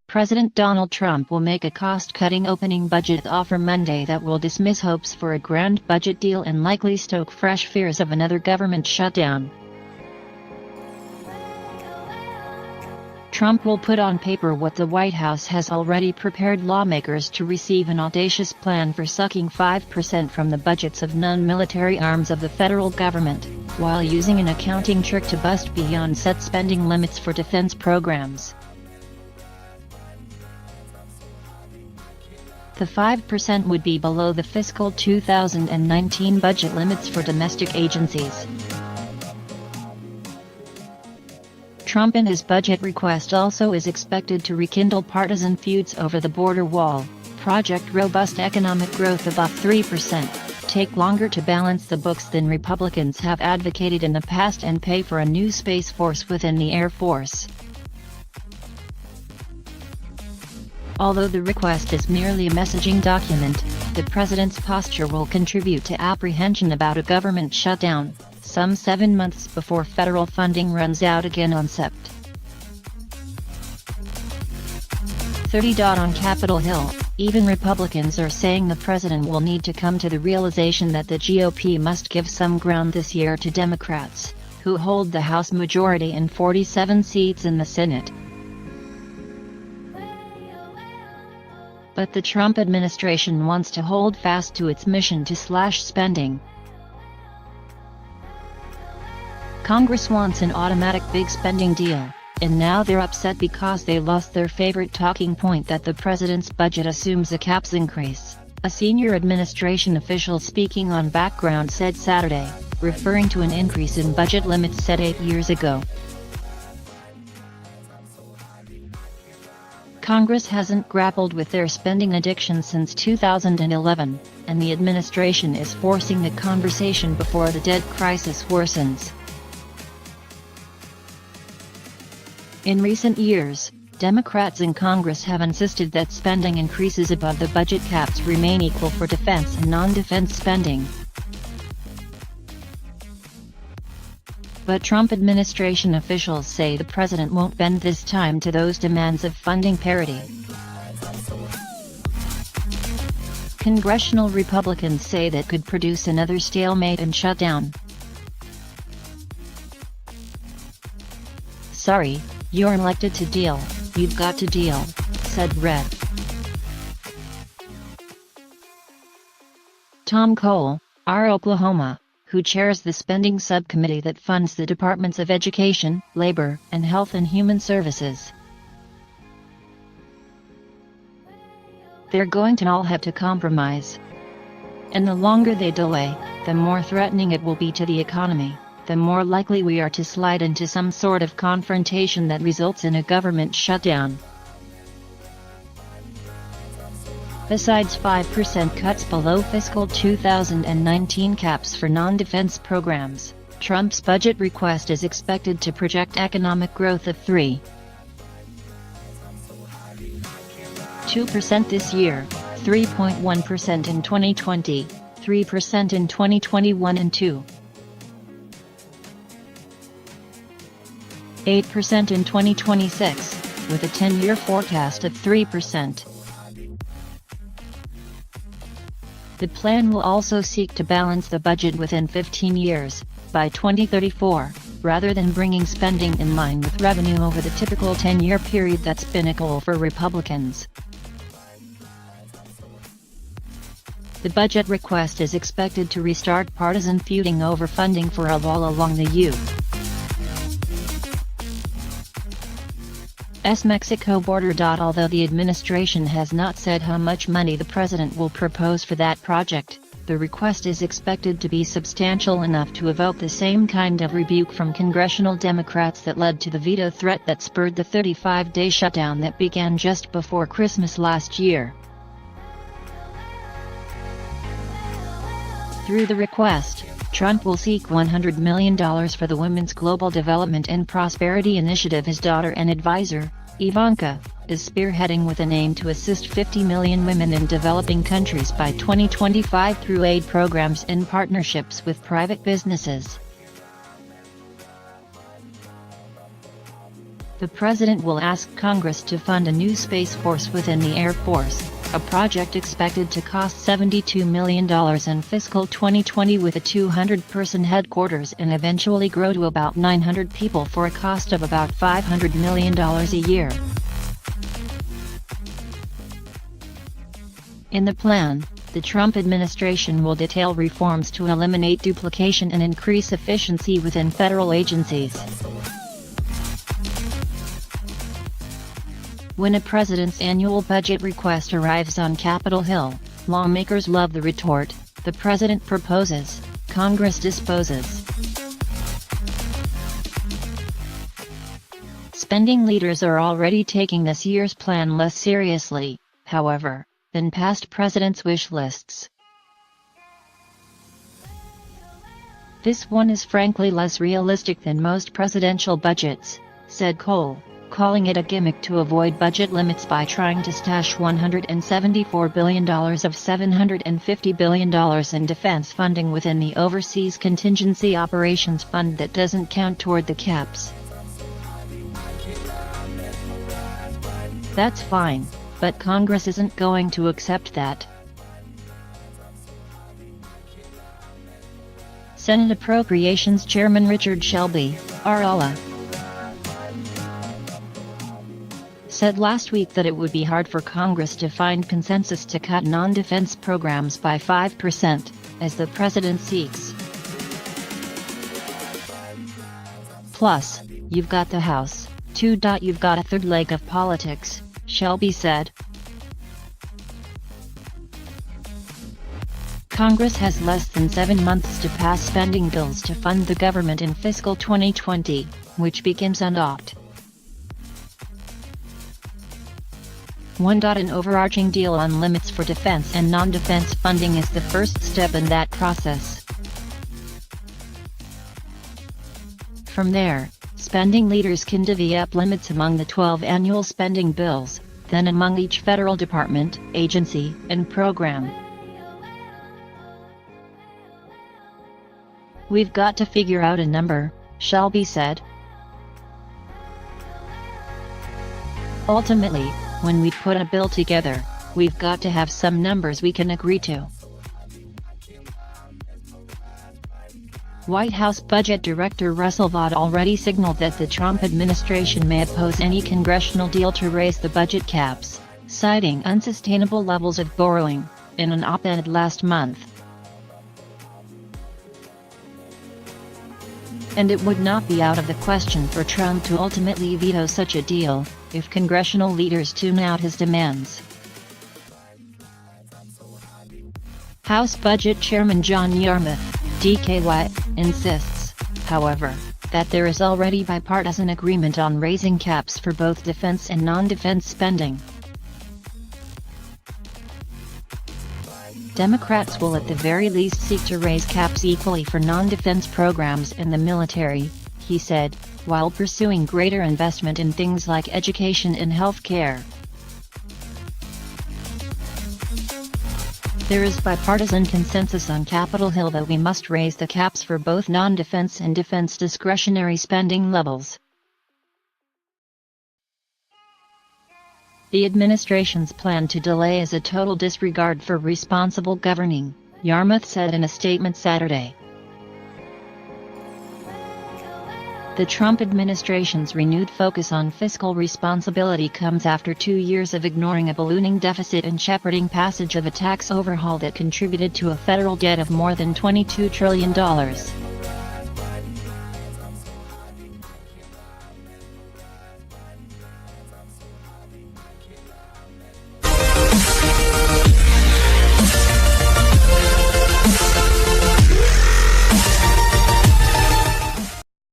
President Donald Trump will make a cost-cutting opening budget offer Monday that will dismiss hopes for a grand budget deal and likely stoke fresh fears of another government shutdown. Trump will put on paper what the White House has already prepared lawmakers to receive: an audacious plan for sucking 5% from the budgets of non-military arms of the federal government, while using an accounting trick to bust beyond set spending limits for defense programs. The 5% would be below the fiscal 2019 budget limits for domestic agencies. Trump in his budget request also is expected to rekindle partisan feuds over the border wall, project robust economic growth above 3%, take longer to balance the books than Republicans have advocated in the past, and pay for a new Space Force within the Air Force. Although the request is merely a messaging document, the president's posture will contribute to apprehension about a government shutdown, some 7 months before federal funding runs out again on Sept. 30. On Capitol Hill, even Republicans are saying the president will need to come to the realization that the GOP must give some ground this year to Democrats, who hold the House majority and 47 seats in the Senate. But the Trump administration wants to hold fast to its mission to slash spending. Congress wants an automatic big spending deal, and now they're upset because they lost their favorite talking point that the president's budget assumes a caps increase, a senior administration official speaking on background said Saturday, referring to an increase in budget limits set 8 years ago. Congress hasn't grappled with their spending addiction since 2011, and the administration is forcing the conversation before the debt crisis worsens. In recent years, Democrats in Congress have insisted that spending increases above the budget caps remain equal for defense and non-defense spending. But Trump administration officials say the president won't bend this time to those demands of funding parity. Congressional Republicans say that could produce another stalemate and shutdown. "Sorry, you're elected to deal, you've got to deal," said Rep. Tom Cole, R. Oklahoma, who chairs the spending subcommittee that funds the Departments of Education, Labor, and Health and Human Services. "They're going to all have to compromise. And the longer they delay, the more threatening it will be to the economy, the more likely we are to slide into some sort of confrontation that results in a government shutdown." Besides 5% cuts below fiscal 2019 caps for non-defense programs, Trump's budget request is expected to project economic growth of 3.2% this year, 3.1% in 2020, 3% in 2021 and 2.8% in 2026, with a 10-year forecast of 3%. The plan will also seek to balance the budget within 15 years, by 2034, rather than bringing spending in line with revenue over the typical 10-year period that's been a goal for Republicans. The budget request is expected to restart partisan feuding over funding for a wall along the U.S. Mexico border. Although the administration has not said how much money the president will propose for that project, the request is expected to be substantial enough to evoke the same kind of rebuke from congressional Democrats that led to the veto threat that spurred the 35-day shutdown that began just before Christmas last year. Through the request, Trump will seek $100 million for the Women's Global Development and Prosperity Initiative his daughter and advisor, Ivanka, is spearheading, with an aim to assist 50 million women in developing countries by 2025 through aid programs and partnerships with private businesses. The president will ask Congress to fund a new Space Force within the Air Force, a project expected to cost $72 million in fiscal 2020 with a 200-person headquarters and eventually grow to about 900 people for a cost of about $500 million a year. In the plan, the Trump administration will detail reforms to eliminate duplication and increase efficiency within federal agencies. When a president's annual budget request arrives on Capitol Hill, lawmakers love the retort, "The president proposes, Congress disposes." Spending leaders are already taking this year's plan less seriously, however, than past presidents' wish lists. "This one is frankly less realistic than most presidential budgets," said Cole, calling it a gimmick to avoid budget limits by trying to stash $174 billion of $750 billion in defense funding within the Overseas Contingency Operations Fund that doesn't count toward the caps. That's fine, but Congress isn't going to accept that. Senate Appropriations Chairman Richard Shelby, RLA, said last week that it would be hard for Congress to find consensus to cut non-defense programs by 5%, as the president seeks. "Plus, you've got the House, too. You've got a third leg of politics," Shelby said. Congress has less than 7 months to pass spending bills to fund the government in fiscal 2020, which begins on Oct. 1. An overarching deal on limits for defense and non-defense funding is the first step in that process. From there, spending leaders can divvy up limits among the 12 annual spending bills, then among each federal department, agency, and program. "We've got to figure out a number," Shelby said. "Ultimately, when we put a bill together, we've got to have some numbers we can agree to." White House Budget Director Russell Vought already signaled that the Trump administration may oppose any congressional deal to raise the budget caps, citing unsustainable levels of borrowing, in an op-ed last month. And it would not be out of the question for Trump to ultimately veto such a deal, if congressional leaders tune out his demands. House Budget Chairman John Yarmuth, DKY, insists, however, that there is already bipartisan agreement on raising caps for both defense and non-defense spending. Democrats will at the very least seek to raise caps equally for non-defense programs and the military, he said, while pursuing greater investment in things like education and health care. "There is bipartisan consensus on Capitol Hill that we must raise the caps for both non-defense and defense discretionary spending levels." The administration's plan to delay is a total disregard for responsible governing, Yarmuth said in a statement Saturday. The Trump administration's renewed focus on fiscal responsibility comes after 2 years of ignoring a ballooning deficit and shepherding passage of a tax overhaul that contributed to a federal debt of more than $22 trillion.